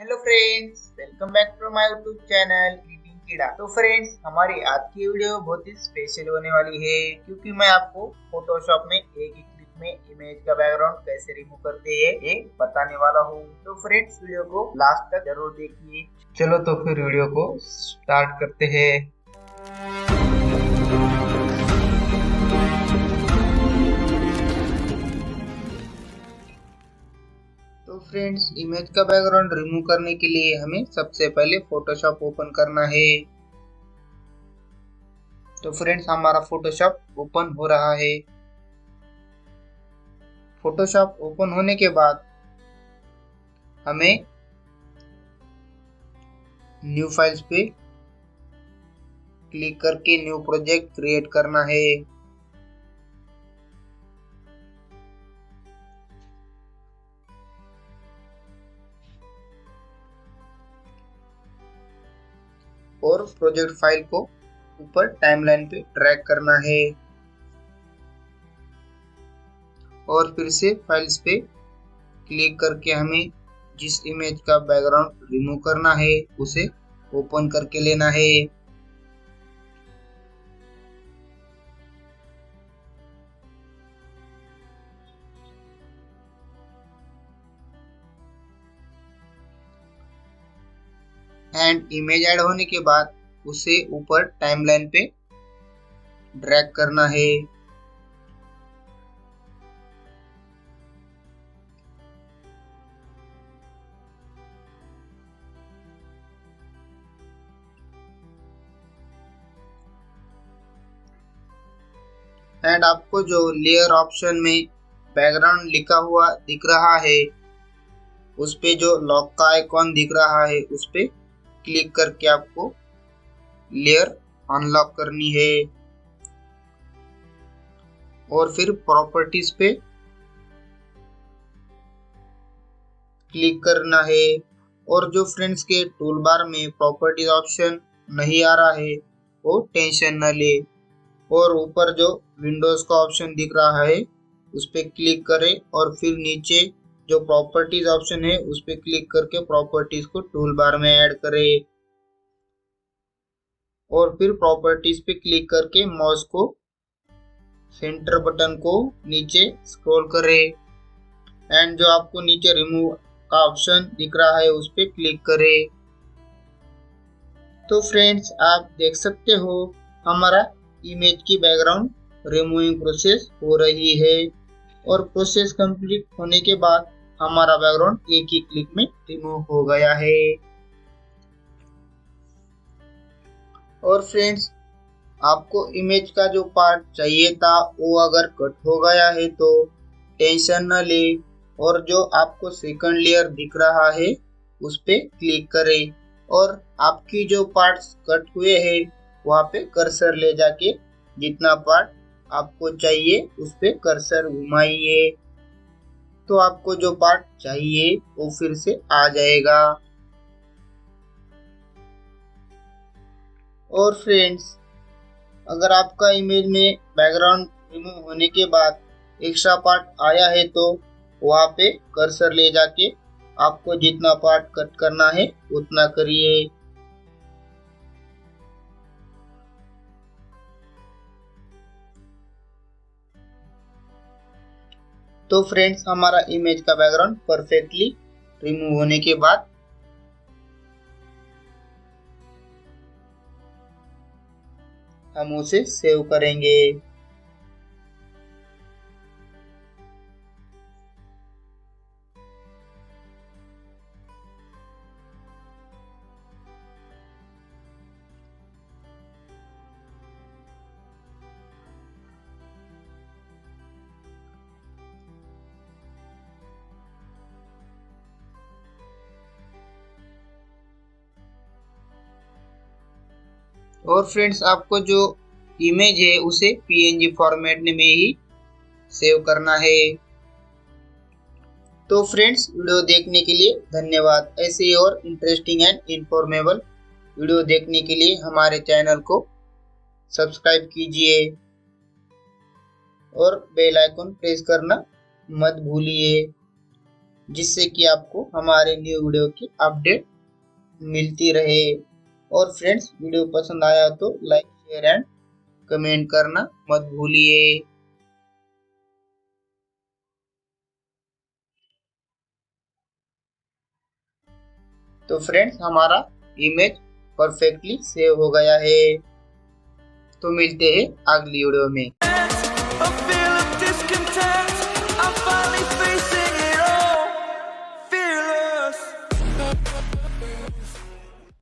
Hello friends, welcome back to my YouTube channel eating कीड़ा। तो friends, हमारी आज की वीडियो बहुत ही स्पेशल होने वाली है क्योंकि मैं आपको फोटोशॉप में एक ही क्लिक में इमेज का बैकग्राउंड कैसे रिमूव करते हैं ये बताने वाला हूँ। तो फ्रेंड्स, वीडियो को लास्ट तक जरूर देखिए। चलो तो फिर वीडियो को स्टार्ट करते हैं। तो फ्रेंड्स, इमेज का बैकग्राउंड रिमूव करने के लिए हमें सबसे पहले फोटोशॉप ओपन करना है। तो फ्रेंड्स, हमारा फोटोशॉप ओपन हो रहा है। फोटोशॉप ओपन होने के बाद हमें न्यू फाइल्स पे क्लिक करके न्यू प्रोजेक्ट क्रिएट करना है। और प्रोजेक्ट फाइल को ऊपर टाइमलाइन पे ड्रैग करना है और फिर से फाइल्स पे क्लिक करके हमें जिस इमेज का बैकग्राउंड रिमूव करना है उसे ओपन करके लेना है। एंड इमेज ऐड होने के बाद उसे ऊपर टाइमलाइन पे ड्रैग करना है। एंड आपको जो लेयर ऑप्शन में बैकग्राउंड लिखा हुआ दिख रहा है उस पे जो लॉक का आइकॉन दिख रहा है उस पे क्लिक करके आपको लेयर अनलॉक करनी है और फिर प्रॉपर्टीज पे क्लिक करना है। और जो फ्रेंड्स के टूल बार में प्रॉपर्टीज ऑप्शन नहीं आ रहा है वो टेंशन न ले, और ऊपर जो विंडोज का ऑप्शन दिख रहा है उस पर क्लिक करें और फिर नीचे जो प्रॉपर्टीज ऑप्शन है उस पर क्लिक करके प्रॉपर्टीज को टूल बार में ऐड करें और फिर प्रॉपर्टीज पे क्लिक करके माउस को सेंटर बटन को नीचे स्क्रॉल करें एंड जो आपको नीचे रिमूव का ऑप्शन दिख रहा है उस पर क्लिक करें। तो फ्रेंड्स, आप देख सकते हो हमारा इमेज की बैकग्राउंड रिमूविंग प्रोसेस हो रही है और प्रोसेस कंप्लीट होने के बाद हमारा बैकग्राउंड एक ही क्लिक में रिमूव हो गया है। और फ्रेंड्स, आपको इमेज का जो पार्ट चाहिए था वो अगर कट हो गया है तो टेंशन न ले और जो आपको सेकंड लेयर दिख रहा है उस पे क्लिक करें और आपकी जो पार्ट्स कट हुए हैं वहाँ पे कर्सर ले जाके जितना पार्ट आपको चाहिए उस पे कर्सर घुमाइए तो आपको जो पार्ट चाहिए वो फिर से आ जाएगा। और फ्रेंड्स, अगर आपका इमेज में बैकग्राउंड रिमूव होने के बाद एक्स्ट्रा पार्ट आया है तो वहाँ पे कर्सर ले जाके आपको जितना पार्ट कट करना है उतना करिए। तो फ्रेंड्स, हमारा इमेज का बैकग्राउंड परफेक्टली रिमूव होने के बाद हम उसे सेव करेंगे। और फ्रेंड्स, आपको जो इमेज है उसे पीएनजी फॉर्मेट में ही सेव करना है। तो फ्रेंड्स, वीडियो देखने के लिए धन्यवाद। ऐसे ही और इंटरेस्टिंग एंड इंफॉर्मेबल वीडियो देखने के लिए हमारे चैनल को सब्सक्राइब कीजिए और बेल आइकन प्रेस करना मत भूलिए। जिससे कि आपको हमारे न्यू वीडियो की अपडेट मिलती रहे। और फ्रेंड्स, वीडियो पसंद आया तो लाइक शेयर एंड कमेंट करना मत भूलिए। तो फ्रेंड्स, हमारा इमेज परफेक्टली सेव हो गया है। तो मिलते हैं अगली वीडियो में।